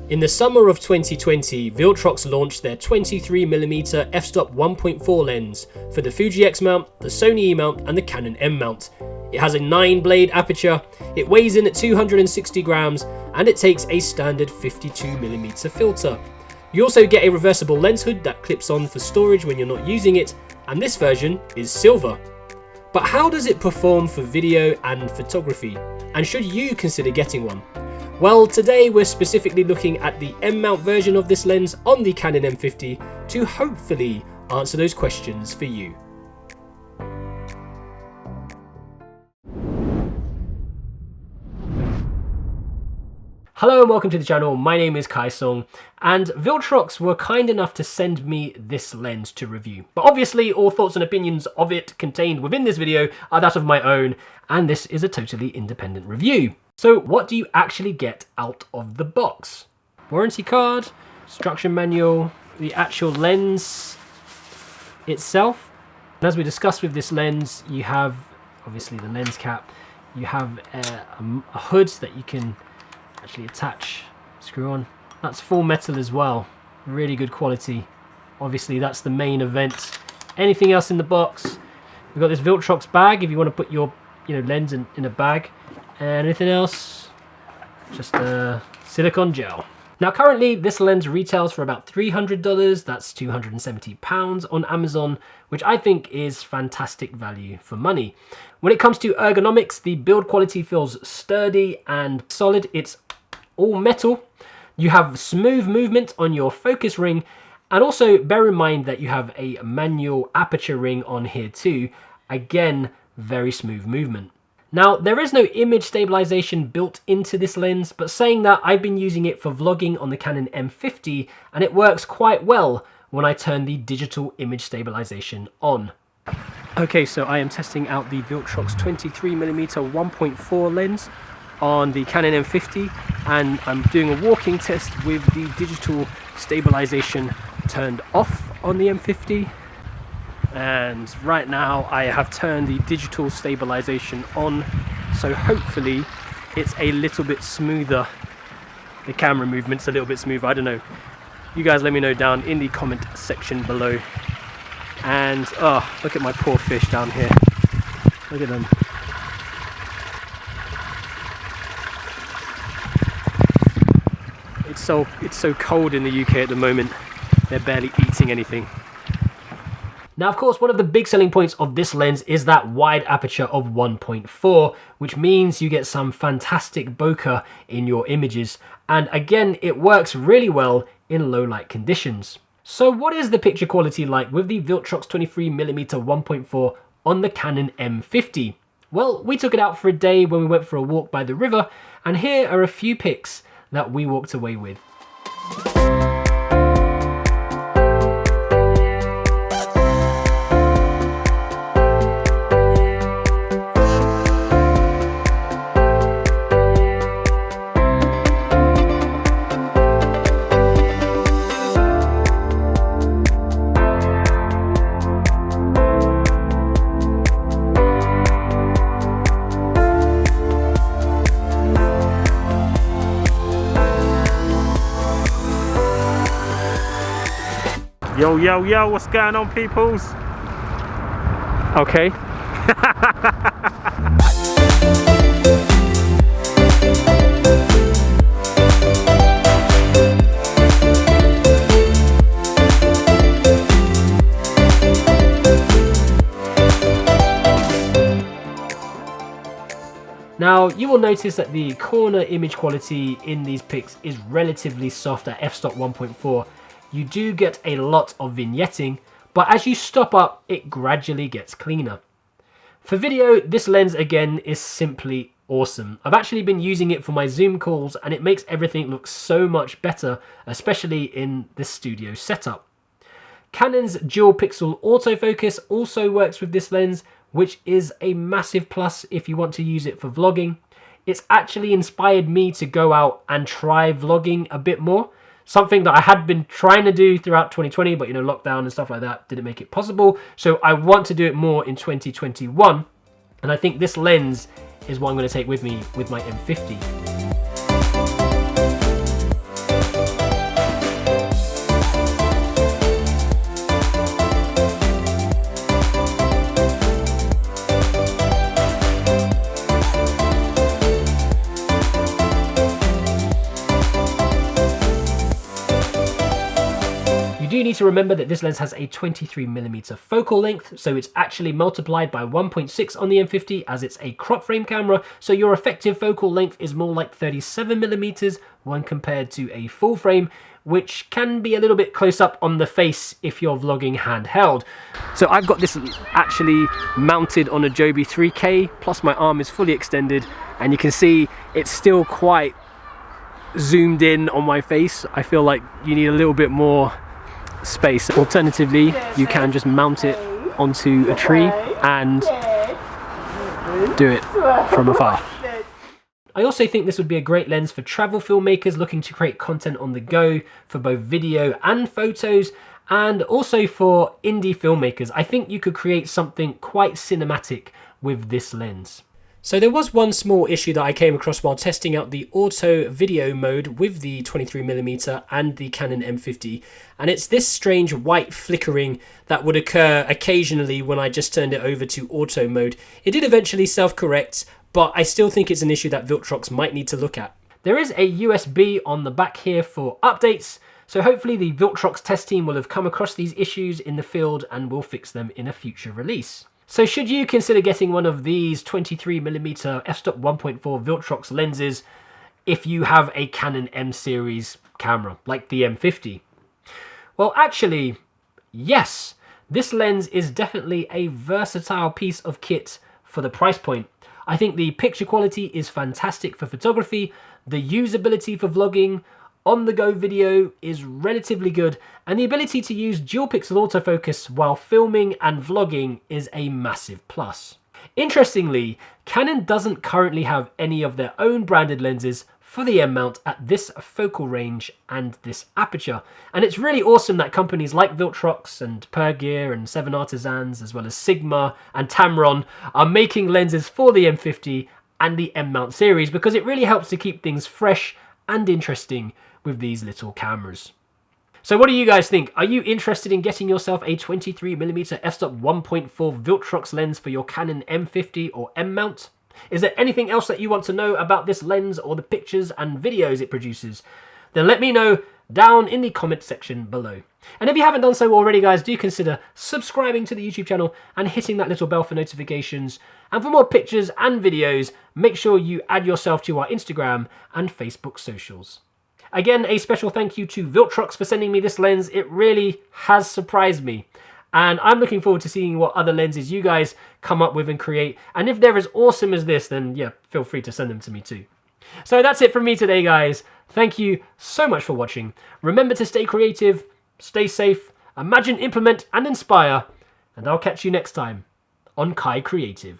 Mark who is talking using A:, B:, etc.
A: In the summer of 2020, Viltrox launched their 23mm f-stop 1.4 lens for the Fuji X mount, the Sony E mount and the Canon M mount. It has a 9-blade aperture, it weighs in at 260 grams and it takes a standard 52mm filter. You also get a reversible lens hood that clips on for storage when you're not using it, and this version is silver. But how does it perform for video and photography? And should you consider getting one? Well, today we're specifically looking at the M-mount version of this lens on the Canon M50 to hopefully answer those questions for you. Hello and welcome to the channel. My name is Kai Song, and Viltrox were kind enough to send me this lens to review. But obviously all thoughts and opinions of it contained within this video are that of my own, and this is a totally independent review. So what do you actually get out of the box? Warranty card, instruction manual, the actual lens itself. And as we discussed with this lens, you have obviously the lens cap, you have a hood that you can actually attach, screw on. That's full metal as well, really good quality. Obviously that's the main event. Anything else in the box? We've got this Viltrox bag if you want to put your lens in a bag. And anything else? Just silicone gel. Now currently this lens retails for about $300, that's £270 on Amazon, which I think is fantastic value for money. When it comes to ergonomics, the build quality feels sturdy and solid. It's all metal. You have smooth movement on your focus ring, and also bear in mind that you have a manual aperture ring on here too. Again, very smooth movement. Now, there is no image stabilization built into this lens, but saying that, I've been using it for vlogging on the Canon M50 and it works quite well when I turn the digital image stabilization on. Okay, so I am testing out the Viltrox 23mm 1.4 lens on the Canon M50, and I'm doing a walking test with the digital stabilization turned off on the M50. And right now I have turned the digital stabilization on, so hopefully it's a little bit smoother. The camera movement's a little bit smoother, I don't know. You guys let me know down in the comment section below. And oh, look at my poor fish down here. Look at them. It's so cold in the UK at the moment. They're barely eating anything. Now, of course, one of the big selling points of this lens is that wide aperture of 1.4, which means you get some fantastic bokeh in your images. And again, it works really well in low light conditions. So what is the picture quality like with the Viltrox 23mm 1.4 on the Canon M50? Well, we took it out for a day when we went for a walk by the river, and here are a few pics that we walked away with.
B: Yo, yo, yo, what's going on, peoples?
A: Okay. Now, you will notice that the corner image quality in these pics is relatively soft at f-stop 1.4. You do get a lot of vignetting, but as you stop up, it gradually gets cleaner. For video, this lens again is simply awesome. I've actually been using it for my Zoom calls and it makes everything look so much better, especially in this studio setup. Canon's dual pixel autofocus also works with this lens, which is a massive plus if you want to use it for vlogging. It's actually inspired me to go out and try vlogging a bit more. Something that I had been trying to do throughout 2020, but lockdown and stuff like that didn't make it possible. So I want to do it more in 2021. And I think this lens is what I'm going to take with me with my M50. do need to remember that this lens has a 23mm focal length, so it's actually multiplied by 1.6 on the M50 as it's a crop frame camera, so your effective focal length is more like 37mm when compared to a full frame, which can be a little bit close up on the face if you're vlogging handheld. So I've got this actually mounted on a Joby 3K, plus my arm is fully extended, and you can see it's still quite zoomed in on my face. I feel like you need a little bit more space. Alternatively, you can just mount it onto a tree and do it from afar. I also think this would be a great lens for travel filmmakers looking to create content on the go for both video and photos, and also for indie filmmakers. I think you could create something quite cinematic with this lens. So there was one small issue that I came across while testing out the auto video mode with the 23mm and the Canon M50, and it's this strange white flickering that would occur occasionally when I just turned it over to auto mode. It did eventually self-correct, but I still think it's an issue that Viltrox might need to look at. There is a USB on the back here for updates, so hopefully the Viltrox test team will have come across these issues in the field and will fix them in a future release. So should you consider getting one of these 23mm f-stop 1.4 Viltrox lenses if you have a Canon M series camera, like the M50? Well, actually, yes. This lens is definitely a versatile piece of kit for the price point. I think the picture quality is fantastic for photography, the usability for vlogging, on-the-go video is relatively good, and the ability to use dual pixel autofocus while filming and vlogging is a massive plus. Interestingly, Canon doesn't currently have any of their own branded lenses for the M mount at this focal range and this aperture, and it's really awesome that companies like Viltrox and Pergear and Seven Artisans, as well as Sigma and Tamron, are making lenses for the M50 and the M mount series, because it really helps to keep things fresh and interesting with these little cameras. So what do you guys think? Are you interested in getting yourself a 23mm f-stop 1.4 Viltrox lens for your Canon M50 or M mount? Is there anything else that you want to know about this lens or the pictures and videos it produces? Then let me know down in the comment section below. And if you haven't done so already, guys, do consider subscribing to the YouTube channel and hitting that little bell for notifications. And for more pictures and videos, make sure you add yourself to our Instagram and Facebook socials. Again, a special thank you to Viltrox for sending me this lens. It really has surprised me. And I'm looking forward to seeing what other lenses you guys come up with and create. And if they're as awesome as this, then yeah, feel free to send them to me too. So that's it from me today, guys. Thank you so much for watching. Remember to stay creative, stay safe, imagine, implement, and inspire. And I'll catch you next time on KaiCreative.